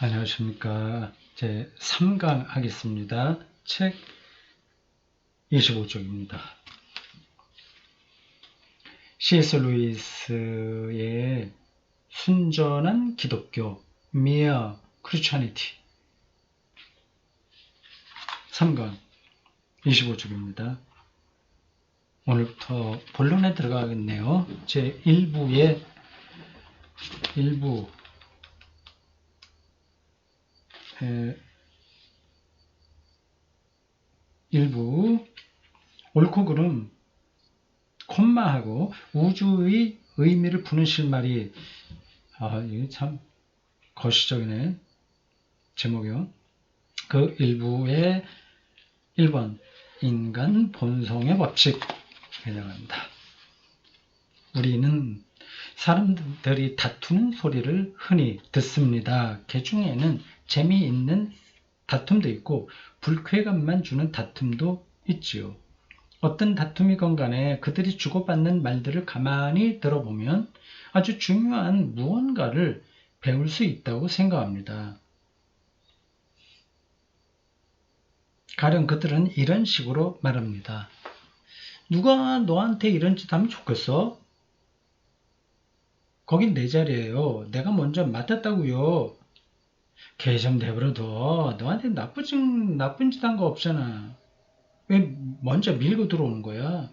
안녕하십니까. 제 3강 하겠습니다. 책 25쪽입니다. C.S. 루이스의 순전한 기독교, Mere Christianity 3강 25쪽입니다. 오늘부터 본론에 들어가겠네요. 제 1부의 일부 옳고 그름 콤마하고 우주의 의미를 푸는 실마리. 이게 참 거시적이네. 제목이요. 그 일부의 1번 인간 본성의 법칙 개념합니다. 우리는 사람들이 다투는 소리를 흔히 듣습니다. 그 중에는 재미있는 다툼도 있고 불쾌감만 주는 다툼도 있지요. 어떤 다툼이건 간에 그들이 주고받는 말들을 가만히 들어보면 아주 중요한 무언가를 배울 수 있다고 생각합니다. 가령 그들은 이런 식으로 말합니다. 누가 너한테 이런 짓 하면 좋겠어? 거긴 내 자리예요. 내가 먼저 맡았다고요. 걔 좀 내버려둬. 너한테 나쁜 짓 한 거 없잖아. 왜 먼저 밀고 들어오는 거야?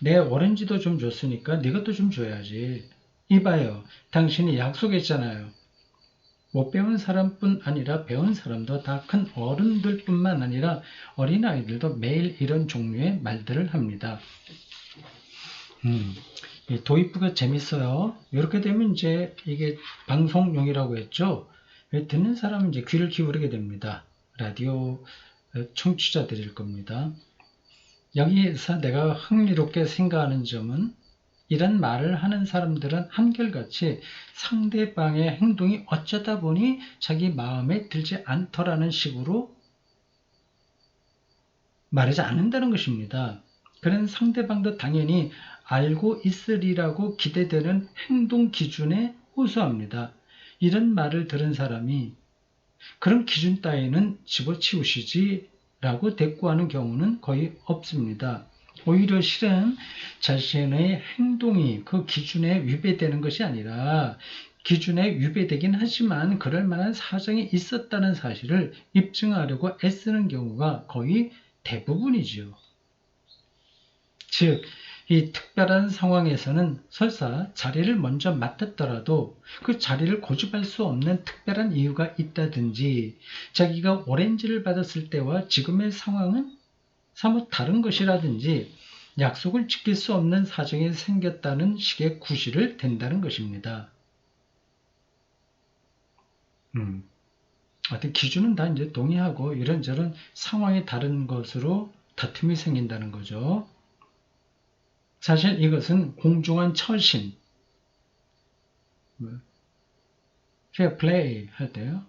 내 오렌지도 좀 줬으니까 네 것도 좀 줘야지. 이봐요. 당신이 약속했잖아요. 못 배운 사람뿐 아니라 배운 사람도 다 큰 어른들뿐만 아니라 어린아이들도 매일 이런 종류의 말들을 합니다. 이 도입부가 재밌어요. 이렇게 되면 이제 이게 방송용이라고 했죠. 듣는 사람은 이제 귀를 기울이게 됩니다. 라디오 청취자들일 겁니다. 여기서 내가 흥미롭게 생각하는 점은 이런 말을 하는 사람들은 한결같이 상대방의 행동이 어쩌다 보니 자기 마음에 들지 않더라는 식으로 말하지 않는다는 것입니다. 그런 상대방도 당연히 알고 있으리라고 기대되는 행동 기준에 호소합니다. 이런 말을 들은 사람이 그런 기준 따위는 집어치우시지 라고 대꾸하는 경우는 거의 없습니다. 오히려 실은 자신의 행동이 그 기준에 위배되는 것이 아니라 기준에 위배되긴 하지만 그럴 만한 사정이 있었다는 사실을 입증하려고 애쓰는 경우가 거의 대부분이지요. 즉, 이 특별한 상황에서는 설사 자리를 먼저 맡았더라도 그 자리를 고집할 수 없는 특별한 이유가 있다든지 자기가 오렌지를 받았을 때와 지금의 상황은 사뭇 다른 것이라든지 약속을 지킬 수 없는 사정이 생겼다는 식의 구실을 댄다는 것입니다. 어떤 기준은 다 이제 동의하고 이런저런 상황이 다른 것으로 다툼이 생긴다는 거죠. 사실 이것은 공정한 처신, fair play 할 때요.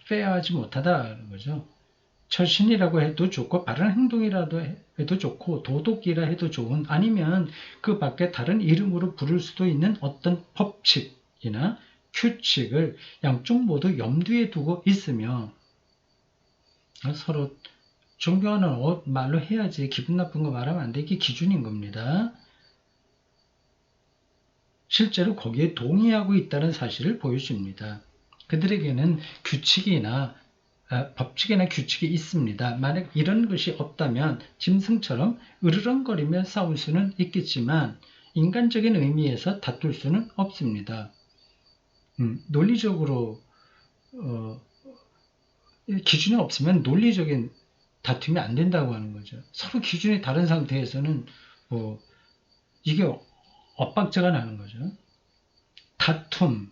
페어하지 못하다는 거죠. 처신이라고 해도 좋고 바른 행동이라도 해도 좋고 도덕이라 해도 좋은 아니면 그 밖에 다른 이름으로 부를 수도 있는 어떤 법칙이나 규칙을 양쪽 모두 염두에 두고 있으며 서로 존경하는 말로 해야지 기분 나쁜 거 말하면 안 돼. 이게 기준인 겁니다. 실제로 거기에 동의하고 있다는 사실을 보여줍니다. 그들에게는 법칙이나 규칙이 있습니다. 만약 이런 것이 없다면 짐승처럼 으르렁거리며 싸울 수는 있겠지만 인간적인 의미에서 다툴 수는 없습니다. 논리적으로 기준이 없으면 논리적인 다툼이 안 된다고 하는 거죠. 서로 기준이 다른 상태에서는 이게 엇박자가 나는 거죠. 다툼이란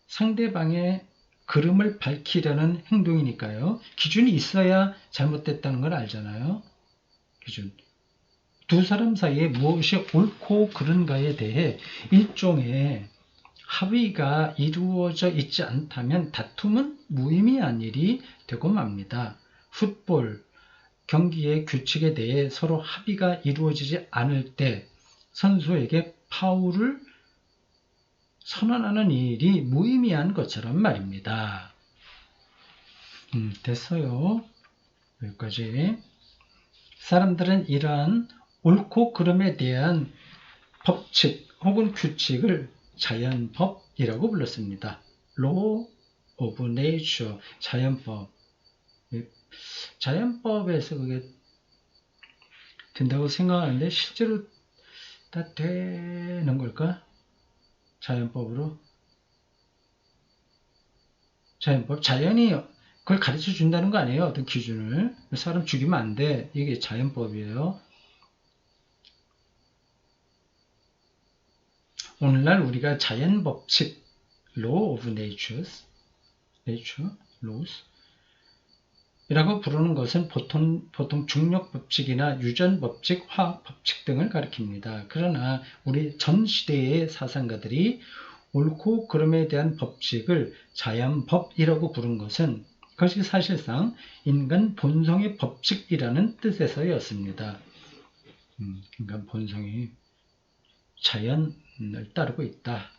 상대방의 그름을 밝히려는 행동이니까요. 기준이 있어야 잘못됐다는 걸 알잖아요. 기준. 두 사람 사이에 무엇이 옳고 그른가에 대해 일종의 합의가 이루어져 있지 않다면 다툼은 무의미한 일이 되고 맙니다. 풋볼 경기의 규칙에 대해 서로 합의가 이루어지지 않을 때 선수에게 파울을 선언하는 일이 무의미한 것처럼 말입니다. 됐어요. 여기까지. 사람들은 이러한 옳고 그름에 대한 법칙 혹은 규칙을 자연법이라고 불렀습니다. Law of Nature, 자연법. 자연법에서 그게 된다고 생각하는데 실제로 다 되는 걸까? 자연법으로? 자연법? 자연이 그걸 가르쳐 준다는 거 아니에요? 어떤 기준을. 사람 죽이면 안 돼. 이게 자연법이에요. 오늘날 우리가 자연법칙, Law of Natures, Nature, Laws 이라고 부르는 것은 보통 중력법칙이나 유전법칙, 화학법칙 등을 가리킵니다. 그러나 우리 전 시대의 사상가들이 옳고 그름에 대한 법칙을 자연법이라고 부른 것은 그것이 사실상 인간 본성의 법칙이라는 뜻에서였습니다. 인간 본성이 자연을 따르고 있다.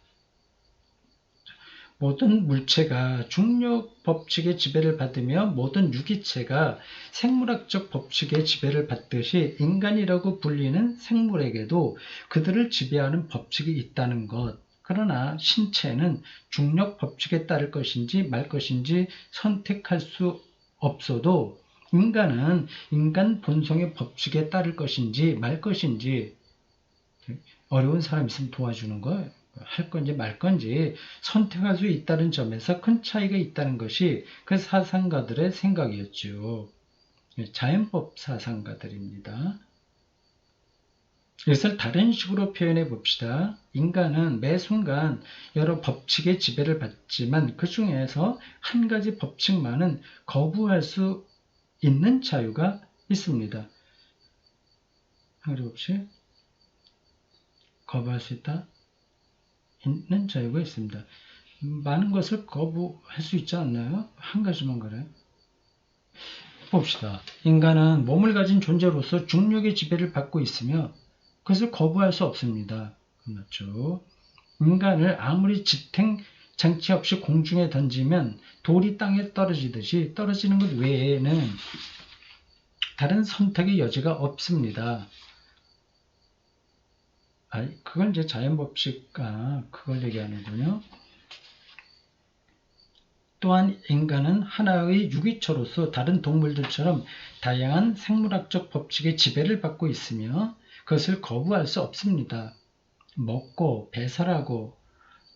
모든 물체가 중력 법칙의 지배를 받으며 모든 유기체가 생물학적 법칙의 지배를 받듯이 인간이라고 불리는 생물에게도 그들을 지배하는 법칙이 있다는 것. 그러나 신체는 중력 법칙에 따를 것인지 말 것인지 선택할 수 없어도 인간은 인간 본성의 법칙에 따를 것인지 말 것인지 어려운 사람 있으면 도와주는 거 할 건지 말 건지 선택할 수 있다는 점에서 큰 차이가 있다는 것이 그 사상가들의 생각이었죠. 자연법 사상가들입니다. 이것을 다른 식으로 표현해 봅시다. 인간은 매 순간 여러 법칙의 지배를 받지만 그 중에서 한 가지 법칙만은 거부할 수 있는 자유가 있습니다. 한 가지 법칙 거부할 수 있다? 있는 자유가 있습니다. 많은 것을 거부할 수 있지 않나요? 한 가지만 그래. 봅시다. 인간은 몸을 가진 존재로서 중력의 지배를 받고 있으며 그것을 거부할 수 없습니다. 맞죠? 인간을 아무리 지탱 장치 없이 공중에 던지면 돌이 땅에 떨어지듯이 떨어지는 것 외에는 다른 선택의 여지가 없습니다. 그걸 이제 자연법칙, 그걸 얘기하는군요. 또한 인간은 하나의 유기체로서 다른 동물들처럼 다양한 생물학적 법칙의 지배를 받고 있으며 그것을 거부할 수 없습니다. 먹고 배설하고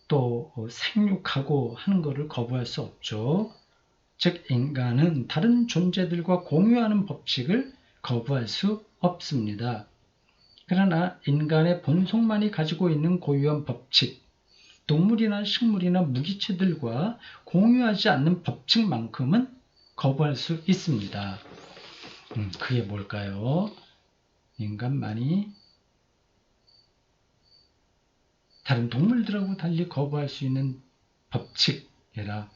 또 생육하고 하는 것을 거부할 수 없죠. 즉 인간은 다른 존재들과 공유하는 법칙을 거부할 수 없습니다. 그러나 인간의 본성만이 가지고 있는 고유한 법칙, 동물이나 식물이나 무기체들과 공유하지 않는 법칙만큼은 거부할 수 있습니다. 그게 뭘까요? 인간만이 다른 동물들하고 달리 거부할 수 있는 법칙이라.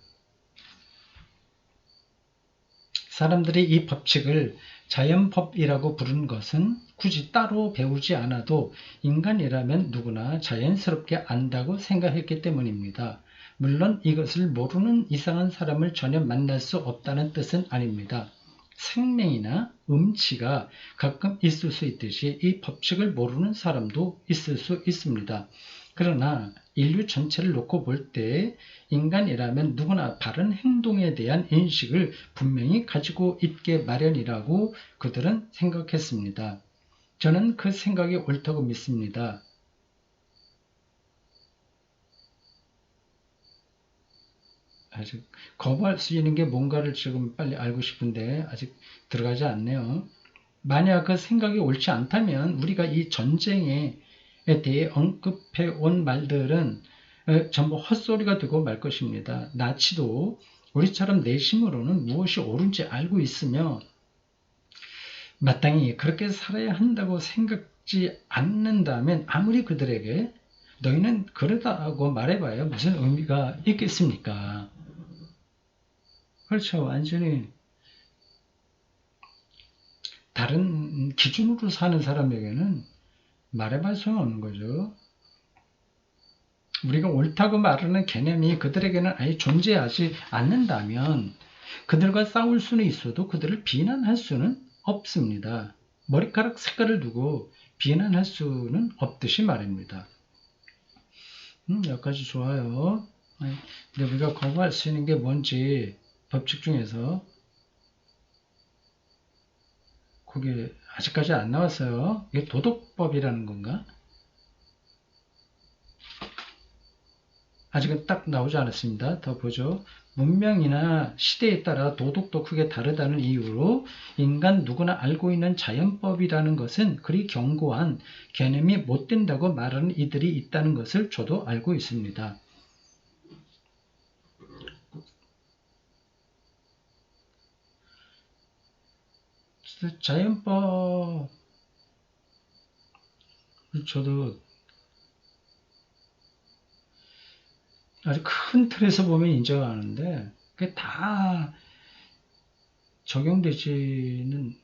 사람들이 이 법칙을 자연법이라고 부르는 것은 굳이 따로 배우지 않아도 인간이라면 누구나 자연스럽게 안다고 생각했기 때문입니다. 물론 이것을 모르는 이상한 사람을 전혀 만날 수 없다는 뜻은 아닙니다. 생명이나 음치가 가끔 있을 수 있듯이 이 법칙을 모르는 사람도 있을 수 있습니다. 그러나 인류 전체를 놓고 볼 때 인간이라면 누구나 바른 행동에 대한 인식을 분명히 가지고 있게 마련이라고 그들은 생각했습니다. 저는 그 생각이 옳다고 믿습니다. 아직 거부할 수 있는 게 뭔가를 지금 빨리 알고 싶은데 아직 들어가지 않네요. 만약 그 생각이 옳지 않다면 우리가 이 전쟁에 대해 언급해 온 말들은 전부 헛소리가 되고 말 것입니다. 나치도 우리처럼 내심으로는 무엇이 옳은지 알고 있으며 마땅히 그렇게 살아야 한다고 생각지 않는다면 아무리 그들에게 너희는 그러다고 말해봐야 무슨 의미가 있겠습니까? 그렇죠. 완전히 다른 기준으로 사는 사람에게는 말해봐야 소용없는 거죠. 우리가 옳다고 말하는 개념이 그들에게는 아예 존재하지 않는다면 그들과 싸울 수는 있어도 그들을 비난할 수는 없습니다. 머리카락 색깔을 두고 비난할 수는 없듯이 말입니다. 여기까지 좋아요. 근데 우리가 거부할 수 있는 게 뭔지 법칙 중에서 그게 아직까지 안 나왔어요. 이게 도덕법이라는 건가? 아직은 딱 나오지 않았습니다. 더 보죠. 문명이나 시대에 따라 도덕도 크게 다르다는 이유로 인간 누구나 알고 있는 자연법이라는 것은 그리 견고한 개념이 못 된다고 말하는 이들이 있다는 것을 저도 알고 있습니다. 자연법 저도 아주 큰 틀에서 보면 인정하는데 그게 다 적용되지는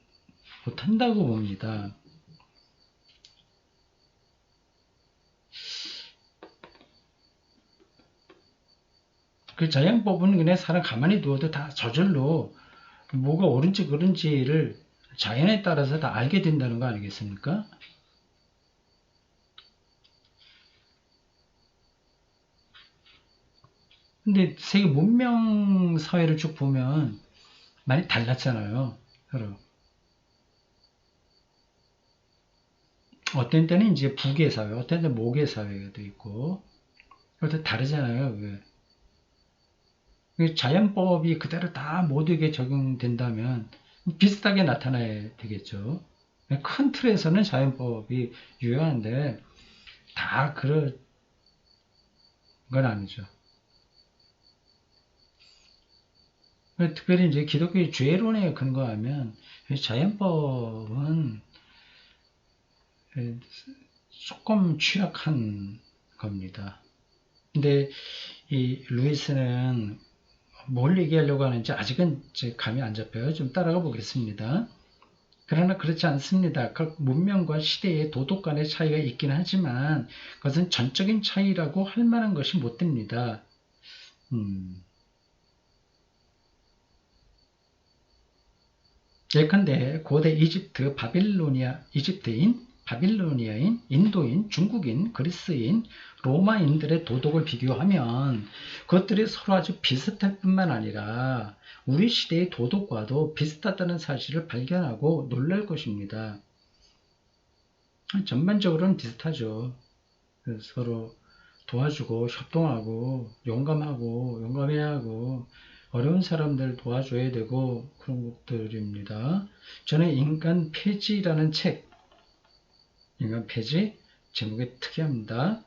못한다고 봅니다. 그 자연법은 그냥 사람 가만히 두어도 다 저절로 뭐가 옳은지 그른지를 자연에 따라서 다 알게 된다는 거 아니겠습니까? 근데 세계 문명 사회를 쭉 보면 많이 달랐잖아요. 서로. 어떤 때는 이제 북의 사회, 어떤 때는 목의 사회가 있고, 그것도 다르잖아요. 자연법이 그대로 다 모두에게 적용된다면 비슷하게 나타나야 되겠죠. 큰 틀에서는 자연법이 유효한데 다 그런 건 아니죠. 특별히 이제 기독교의 죄론에 근거하면 자연법은 조금 취약한 겁니다. 근데 이 루이스는 뭘 얘기하려고 하는지 아직은 감이 안 잡혀요. 좀 따라가 보겠습니다. 그러나 그렇지 않습니다. 각 문명과 시대의 도덕 간의 차이가 있긴 하지만 그것은 전적인 차이라고 할 만한 것이 못 됩니다. 예컨대 고대 이집트, 이집트인, 바빌로니아인, 인도인, 중국인, 그리스인, 로마인들의 도덕을 비교하면 그것들이 서로 아주 비슷할 뿐만 아니라 우리 시대의 도덕과도 비슷하다는 사실을 발견하고 놀랄 것입니다. 전반적으로는 비슷하죠. 서로 도와주고 협동하고 용감해야 하고 어려운 사람들 도와줘야 되고 그런 것들입니다. 저는 인간 폐지라는 인간 폐지 제목이 특이합니다.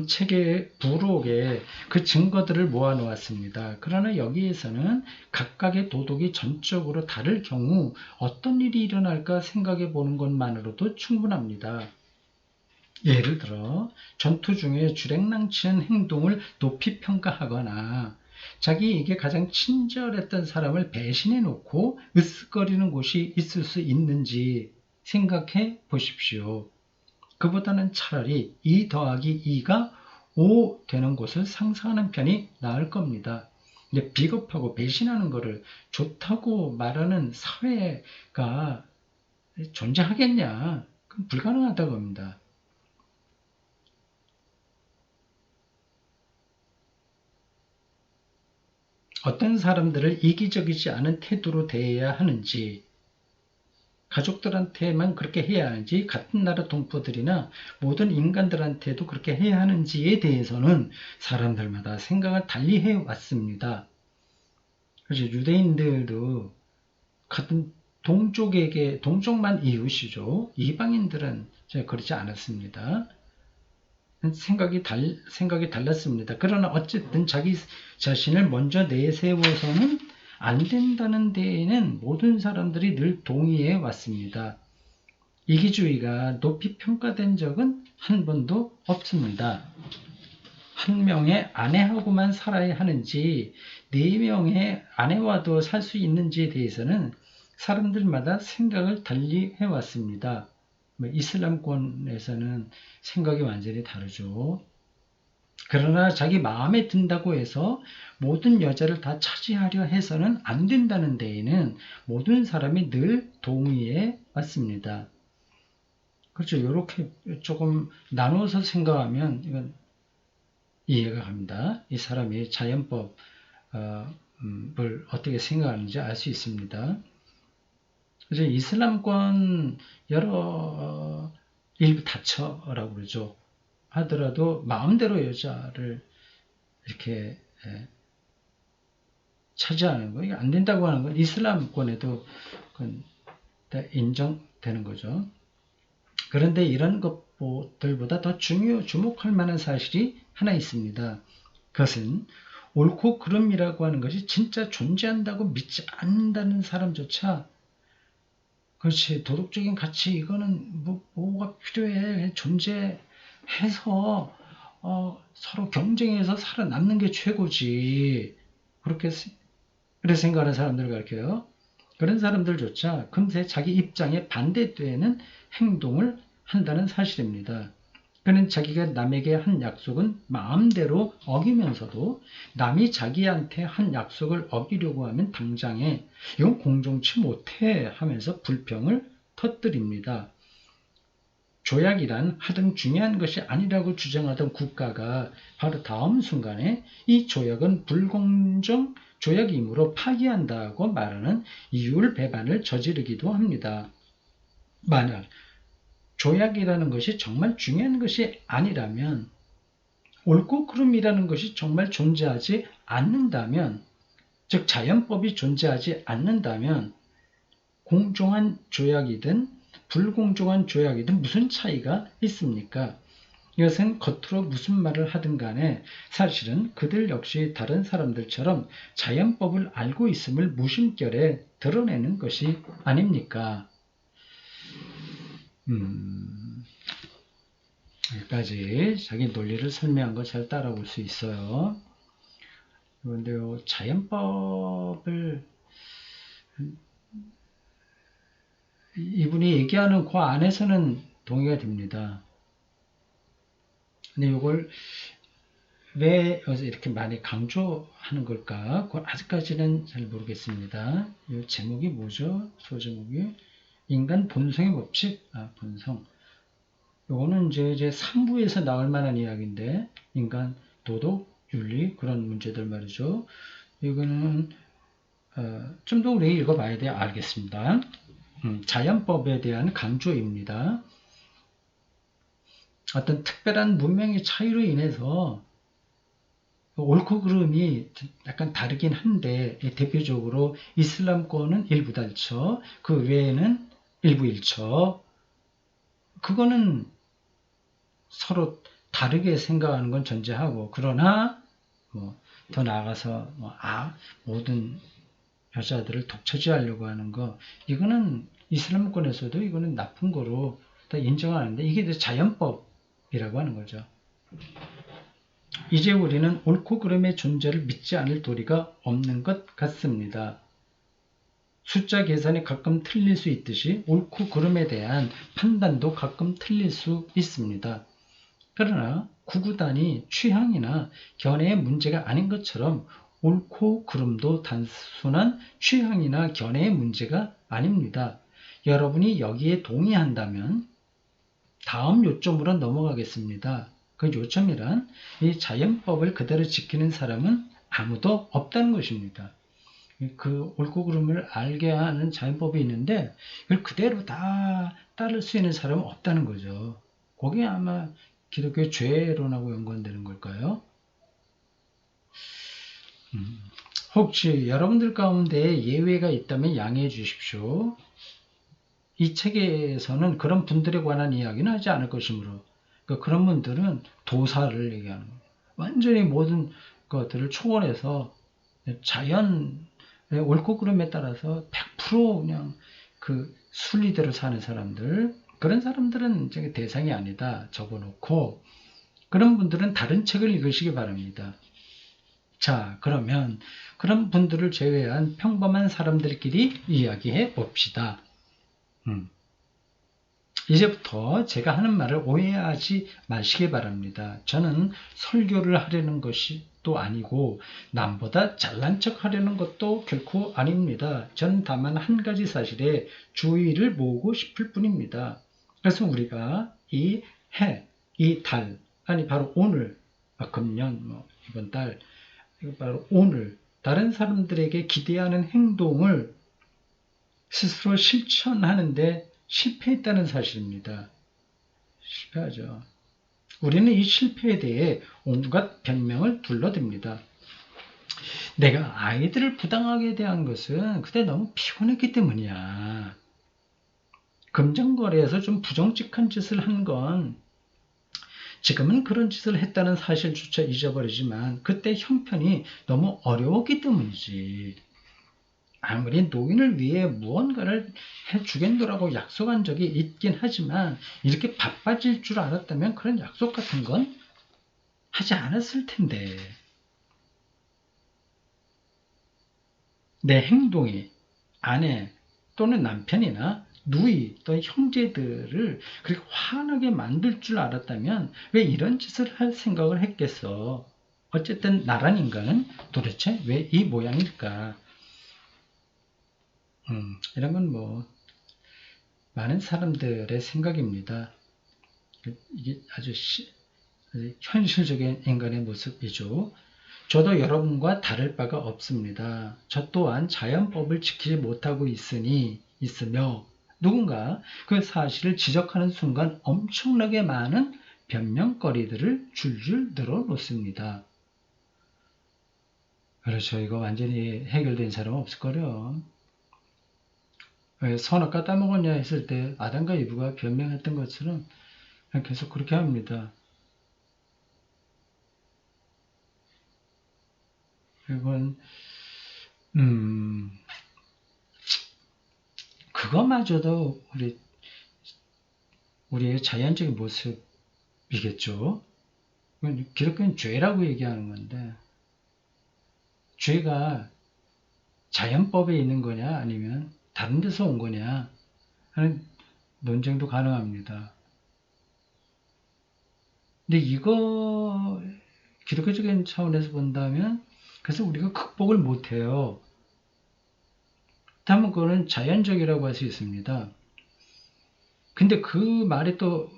책의 부록에 그 증거들을 모아 놓았습니다. 그러나 여기에서는 각각의 도덕이 전적으로 다를 경우 어떤 일이 일어날까 생각해 보는 것만으로도 충분합니다. 예를 들어 전투 중에 주랭랑치는 행동을 높이 평가하거나 자기에게 가장 친절했던 사람을 배신해 놓고 으쓱거리는 곳이 있을 수 있는지 생각해 보십시오. 그보다는 차라리 2 더하기 2가 5 되는 곳을 상상하는 편이 나을 겁니다. 근데 비겁하고 배신하는 것을 좋다고 말하는 사회가 존재하겠냐? 그건 불가능하다고 합니다. 어떤 사람들을 이기적이지 않은 태도로 대해야 하는지, 가족들한테만 그렇게 해야 하는지, 같은 나라 동포들이나 모든 인간들한테도 그렇게 해야 하는지에 대해서는 사람들마다 생각을 달리 해왔습니다. 그래서 유대인들도 같은 동족만 이웃이죠. 이방인들은 그렇지 않았습니다. 생각이 달랐습니다. 그러나 어쨌든 자기 자신을 먼저 내세워서는 안 된다는 데에는 모든 사람들이 늘 동의해 왔습니다. 이기주의가 높이 평가된 적은 한 번도 없습니다. 한 명의 아내하고만 살아야 하는지 4명의 아내와도 살 수 있는지에 대해서는 사람들마다 생각을 달리 해왔습니다. 이슬람권에서는 생각이 완전히 다르죠. 그러나 자기 마음에 든다고 해서 모든 여자를 다 차지하려 해서는 안 된다는 데에는 모든 사람이 늘 동의해 왔습니다. 그렇죠. 이렇게 조금 나누어서 생각하면 이건 이해가 갑니다. 이 사람이 자연법을 어떻게 생각하는지 알 수 있습니다. 그래서 이슬람권 여러 일부 다처라고 그러죠. 하더라도 마음대로 여자를 이렇게 차지하는 거, 이게 안 된다고 하는 건 이슬람권에도 인정되는 거죠. 그런데 이런 것들보다 더 주목할 만한 사실이 하나 있습니다. 그것은 옳고 그름이라고 하는 것이 진짜 존재한다고 믿지 않는다는 사람조차 그렇지 도덕적인 가치 이거는 뭐가 필요해 존재해서 서로 경쟁해서 살아남는 게 최고지 그렇게 생각하는 사람들을 가르쳐요. 그런 사람들조차 금세 자기 입장에 반대되는 행동을 한다는 사실입니다. 그는 자기가 남에게 한 약속은 마음대로 어기면서도 남이 자기한테 한 약속을 어기려고 하면 당장에 이건 공정치 못해 하면서 불평을 터뜨립니다. 조약이란 하등 중요한 것이 아니라고 주장하던 국가가 바로 다음 순간에 이 조약은 불공정 조약이므로 파기한다고 말하는 이율배반을 저지르기도 합니다. 만약 조약이라는 것이 정말 중요한 것이 아니라면 옳고 그름이라는 것이 정말 존재하지 않는다면 즉 자연법이 존재하지 않는다면 공정한 조약이든 불공정한 조약이든 무슨 차이가 있습니까? 이것은 겉으로 무슨 말을 하든 간에 사실은 그들 역시 다른 사람들처럼 자연법을 알고 있음을 무심결에 드러내는 것이 아닙니까? 여기까지 자기 논리를 설명한 거 잘 따라올 수 있어요. 그런데요, 자연법을 이분이 얘기하는 그 안에서는 동의가 됩니다. 근데 이걸 왜 여기서 이렇게 많이 강조하는 걸까? 그건 아직까지는 잘 모르겠습니다. 이 제목이 뭐죠? 소제목이 인간 본성의 법칙? 본성. 요거는 이제 3부에서 나올 만한 이야기인데 인간 도덕, 윤리 그런 문제들 말이죠. 이거는 좀 더 우리 읽어봐야 돼 알겠습니다. 자연법에 대한 강조입니다. 어떤 특별한 문명의 차이로 인해서 옳고 그름이 약간 다르긴 한데 대표적으로 이슬람권은 일부 달처, 그 외에는 일부 일처. 그거는 서로 다르게 생각하는 건 전제하고 그러나 더 나아가서 모든 여자들을 독차지하려고 하는 거 이거는 이슬람권에서도 이거는 나쁜 거로 다 인정하는데 이게 자연법이라고 하는 거죠. 이제 우리는 옳고 그름의 존재를 믿지 않을 도리가 없는 것 같습니다. 숫자 계산이 가끔 틀릴 수 있듯이 옳고 그름에 대한 판단도 가끔 틀릴 수 있습니다. 그러나 구구단이 취향이나 견해의 문제가 아닌 것처럼 옳고 그름도 단순한 취향이나 견해의 문제가 아닙니다. 여러분이 여기에 동의한다면 다음 요점으로 넘어가겠습니다. 그 요점이란 이 자연법을 그대로 지키는 사람은 아무도 없다는 것입니다. 그 옳고 그름을 알게 하는 자연법이 있는데 이걸 그대로 다 따를 수 있는 사람은 없다는 거죠. 그게 아마 기독교의 죄론하고 연관되는 걸까요? 혹시 여러분들 가운데 예외가 있다면 양해해 주십시오. 이 책에서는 그런 분들에 관한 이야기는 하지 않을 것이므로 그런 분들은 도사를 얘기하는 거예요. 완전히 모든 것들을 초월해서 자연의 옳고 그름에 따라서 100% 그냥 그 순리대로 사는 사람들 그런 사람들은 대상이 아니다 적어놓고 그런 분들은 다른 책을 읽으시기 바랍니다. 자, 그러면 그런 분들을 제외한 평범한 사람들끼리 이야기해 봅시다. 이제부터 제가 하는 말을 오해하지 마시기 바랍니다. 저는 설교를 하려는 것이 또 아니고 남보다 잘난 척 하려는 것도 결코 아닙니다. 저는 다만 한 가지 사실에 주의를 모으고 싶을 뿐입니다. 그래서 우리가 이 해, 이 달, 아니 바로 오늘, 금년, 이번 달, 이거 바로 오늘 다른 사람들에게 기대하는 행동을 스스로 실천하는데 실패했다는 사실입니다. 실패하죠. 우리는 이 실패에 대해 온갖 변명을 둘러댑니다. 내가 아이들을 부당하게 대한 것은 그때 너무 피곤했기 때문이야. 금전거래에서 좀 부정직한 짓을 한 건 지금은 그런 짓을 했다는 사실조차 잊어버리지만 그때 형편이 너무 어려웠기 때문이지. 아무리 노인을 위해 무언가를 해주겠노라고 약속한 적이 있긴 하지만 이렇게 바빠질 줄 알았다면 그런 약속 같은 건 하지 않았을 텐데. 내 행동이 아내 또는 남편이나 누이 또는 형제들을 그렇게 화나게 만들 줄 알았다면 왜 이런 짓을 할 생각을 했겠어. 어쨌든 나란 인간은 도대체 왜 이 모양일까. 이런 건 많은 사람들의 생각입니다. 이게 아주 현실적인 인간의 모습이죠. 저도 여러분과 다를 바가 없습니다. 저 또한 자연법을 지키지 못하고 있으며 누군가 그 사실을 지적하는 순간 엄청나게 많은 변명거리들을 줄줄 늘어놓습니다. 그렇죠. 이거 완전히 해결된 사람은 없을 거요. 왜 선악과 따먹었냐 했을 때 아담과 이브가 변명했던 것처럼 계속 그렇게 합니다. 이건 그거마저도 우리의 자연적인 모습이겠죠. 기독교는 죄라고 얘기하는 건데 죄가 자연법에 있는 거냐 아니면 다른 데서 온 거냐 하는 논쟁도 가능합니다. 근데 이거 기독교적인 차원에서 본다면 그래서 우리가 극복을 못해요. 다만 그거는 자연적이라고 할 수 있습니다. 근데 그 말이 또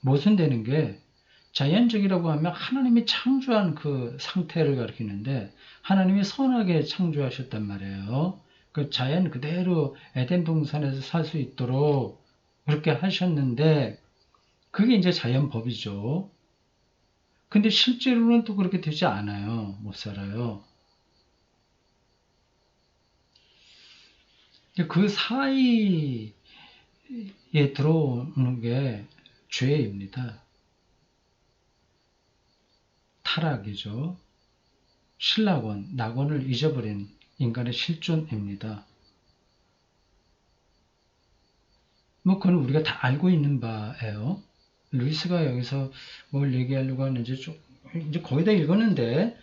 모순되는 게 자연적이라고 하면 하나님이 창조한 그 상태를 가리키는데 하나님이 선하게 창조하셨단 말이에요. 그 자연 그대로 에덴 동산에서 살 수 있도록 그렇게 하셨는데 그게 이제 자연법이죠. 근데 실제로는 또 그렇게 되지 않아요. 못 살아요. 그 사이에 들어오는 게 죄입니다. 타락이죠. 신락원, 낙원을 잊어버린 인간의 실존입니다. 그건 우리가 다 알고 있는 바예요. 루이스가 여기서 뭘 얘기하려고 하는지 이제 거의 다 읽었는데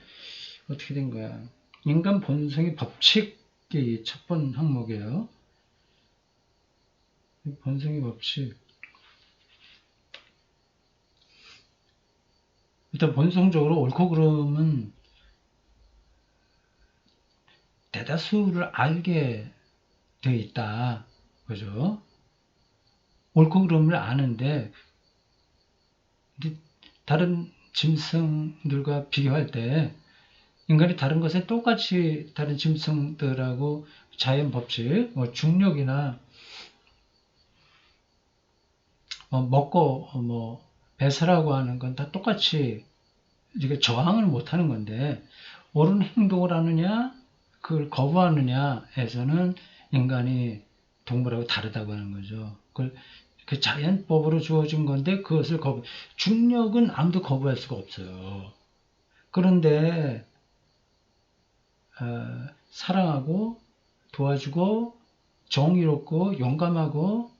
어떻게 된 거야? 인간 본성의 법칙이 첫 번 항목이에요. 본성의 법칙. 일단 본성적으로 옳고 그름은 대다수를 알게 되어 있다. 그죠? 옳고 그름을 아는데 다른 짐승들과 비교할 때 인간이 다른 것에 똑같이 다른 짐승들하고 자연 법칙, 중력이나 먹고 배설하고 하는 건 다 똑같이 이게 저항을 못하는 건데 옳은 행동을 하느냐 그걸 거부하느냐에서는 인간이 동물하고 다르다고 하는 거죠. 그 자연법으로 주어진 건데 그것을 중력은 아무도 거부할 수가 없어요. 그런데 사랑하고 도와주고 정의롭고 용감하고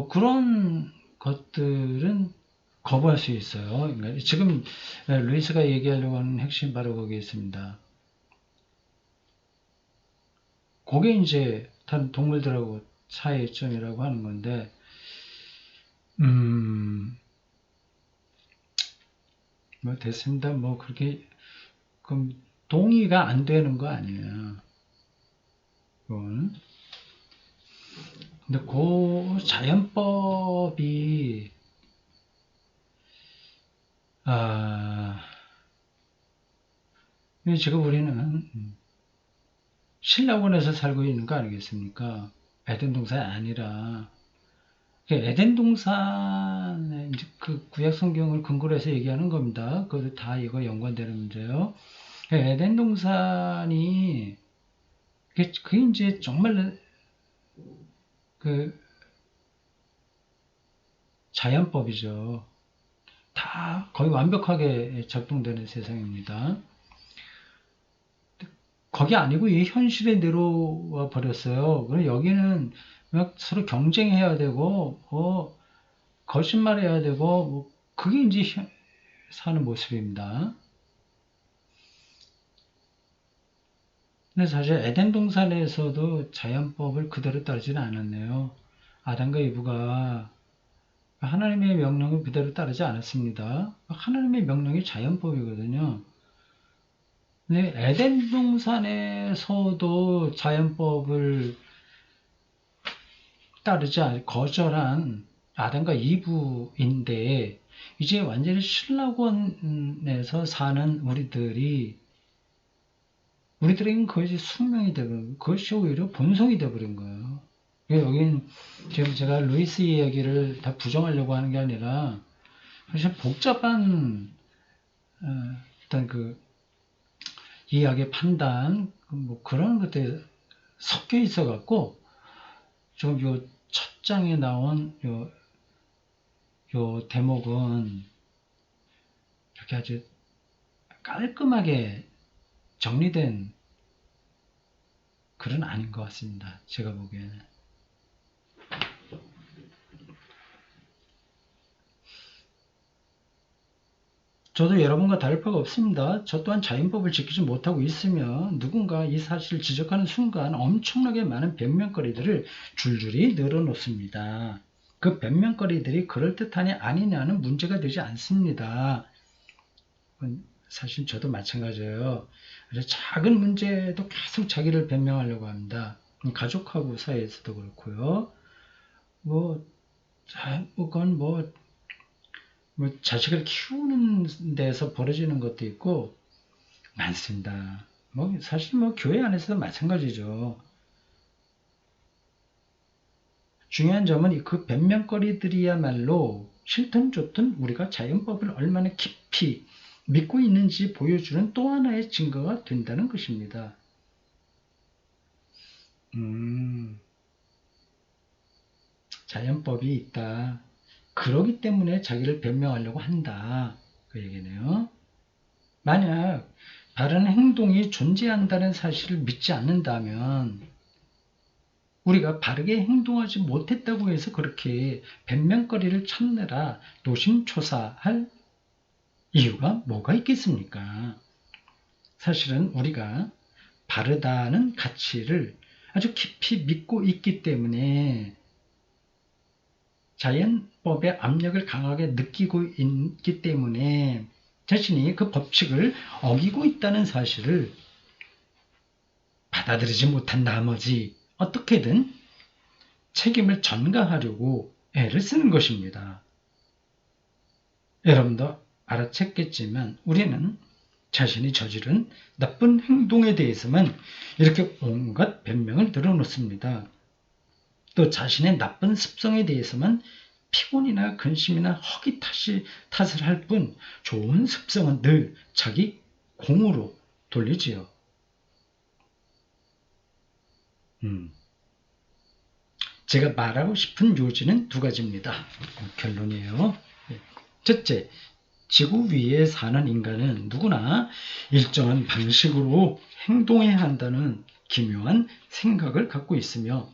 그런 것들은 거부할 수 있어요. 그러니까 지금 루이스가 얘기하려고 하는 핵심 바로 거기에 있습니다. 그게 이제 다른 동물들하고 차이점이라고 하는 건데 뭐 됐습니다. 뭐 그렇게 그럼 동의가 안 되는 거 아니에요. 그건. 근데 그 자연법이 지금 우리는 신라원에서 살고 있는 거 아니겠습니까? 에덴 동산이 아니라 에덴 동산의 이제 그 구약 성경을 근거로 해서 얘기하는 겁니다. 그것도 다 이거 연관되는 문제예요. 에덴 동산이 그게 이제 정말 그 자연법이죠. 다 거의 완벽하게 작동되는 세상입니다. 거기 아니고 이 현실에 내려와 버렸어요. 그럼 여기는 막 서로 경쟁해야 되고, 거짓말해야 되고, 그게 이제 사는 모습입니다. 근데 사실 에덴 동산에서도 자연법을 그대로 따르지는 않았네요. 아담과 이브가 하나님의 명령을 그대로 따르지 않았습니다. 하나님의 명령이 자연법이거든요. 근데 에덴 동산에서도 자연법을 따르지 않 거절한 아담과 이브인데 이제 완전히 신라권에서 사는 우리들에게는 그것이 숙명이 되버린 그것이 오히려 본성이 되버린 거예요. 여긴 지금 제가 루이스 이야기를 다 부정하려고 하는 게 아니라 사실 복잡한 어떤 그 이야기의 판단 뭐 그런 것들이 섞여 있어 갖고 지금 요 첫 장에 나온 요 대목은 이렇게 아주 깔끔하게 정리된 글은 아닌 것 같습니다. 제가 보기에는. 저도 여러분과 다를 바가 없습니다. 저 또한 자연법을 지키지 못하고 있으면 누군가 이 사실을 지적하는 순간 엄청나게 많은 변명거리들을 줄줄이 늘어놓습니다. 그 변명거리들이 그럴듯하냐 아니냐는 문제가 되지 않습니다. 사실 저도 마찬가지예요. 작은 문제도 계속 자기를 변명하려고 합니다. 가족하고 사이에서도 그렇고요. 그건 자식을 키우는 데서 벌어지는 것도 있고 많습니다. 사실 교회 안에서도 마찬가지죠. 중요한 점은 그 변명거리들이야말로 싫든 좋든 우리가 자연법을 얼마나 깊이 믿고 있는지 보여주는 또 하나의 증거가 된다는 것입니다. 자연법이 있다. 그러기 때문에 자기를 변명하려고 한다. 그 얘기네요. 만약 다른 행동이 존재한다는 사실을 믿지 않는다면 우리가 바르게 행동하지 못했다고 해서 그렇게 변명거리를 찾느라 노심초사할 이유가 뭐가 있겠습니까? 사실은 우리가 바르다는 가치를 아주 깊이 믿고 있기 때문에 자연법의 압력을 강하게 느끼고 있기 때문에 자신이 그 법칙을 어기고 있다는 사실을 받아들이지 못한 나머지 어떻게든 책임을 전가하려고 애를 쓰는 것입니다. 여러분도 알아챘겠지만 우리는 자신이 저지른 나쁜 행동에 대해서만 이렇게 온갖 변명을 늘어놓습니다. 또 자신의 나쁜 습성에 대해서만 피곤이나 근심이나 허기 탓을 할 뿐 좋은 습성은 늘 자기 공으로 돌리지요. 제가 말하고 싶은 요지는 두 가지입니다. 결론이에요. 첫째, 지구 위에 사는 인간은 누구나 일정한 방식으로 행동해야 한다는 기묘한 생각을 갖고 있으며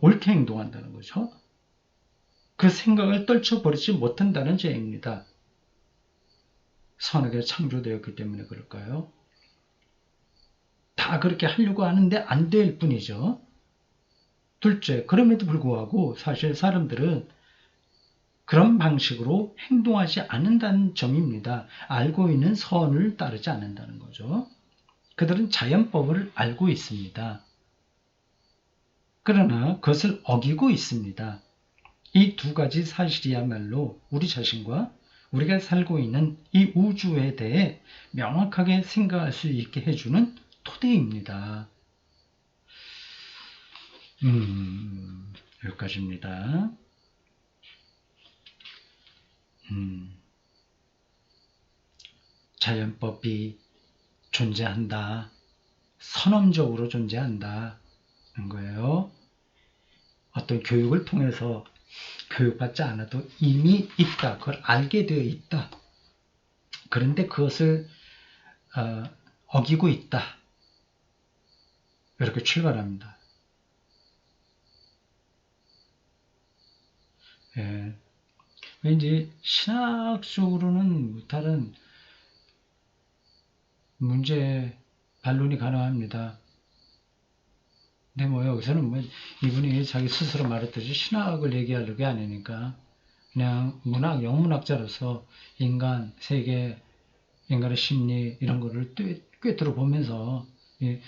옳게 행동한다는 거죠. 그 생각을 떨쳐버리지 못한다는 죄입니다. 선하게 창조되었기 때문에 그럴까요? 다 그렇게 하려고 하는데 안 될 뿐이죠. 둘째, 그럼에도 불구하고 사실 사람들은 그런 방식으로 행동하지 않는다는 점입니다. 알고 있는 선을 따르지 않는다는 거죠. 그들은 자연법을 알고 있습니다. 그러나 그것을 어기고 있습니다. 이 두 가지 사실이야말로 우리 자신과 우리가 살고 있는 이 우주에 대해 명확하게 생각할 수 있게 해주는 토대입니다. 여기까지입니다. 자연법이 존재한다. 선언적으로 존재한다는 거예요. 어떤 교육을 통해서 교육받지 않아도 이미 있다. 그걸 알게 되어 있다. 그런데 그것을 어기고 있다. 이렇게 출발합니다. 예. 왠지 신학적으로는 다른 문제 반론이 가능합니다. 근데 뭐 여기서는 뭐 이분이 자기 스스로 말했듯이 신학을 얘기하려고 아니니까 그냥 문학, 영문학자로서 인간, 세계, 인간의 심리 이런 거를 꿰뚫어 보면서 이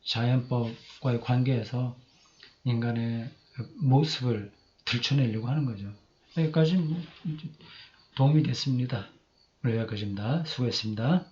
자연법과의 관계에서 인간의 모습을 들춰내려고 하는 거죠. 여기까지 도움이 됐습니다. 오늘 여기까지입니다. 수고했습니다.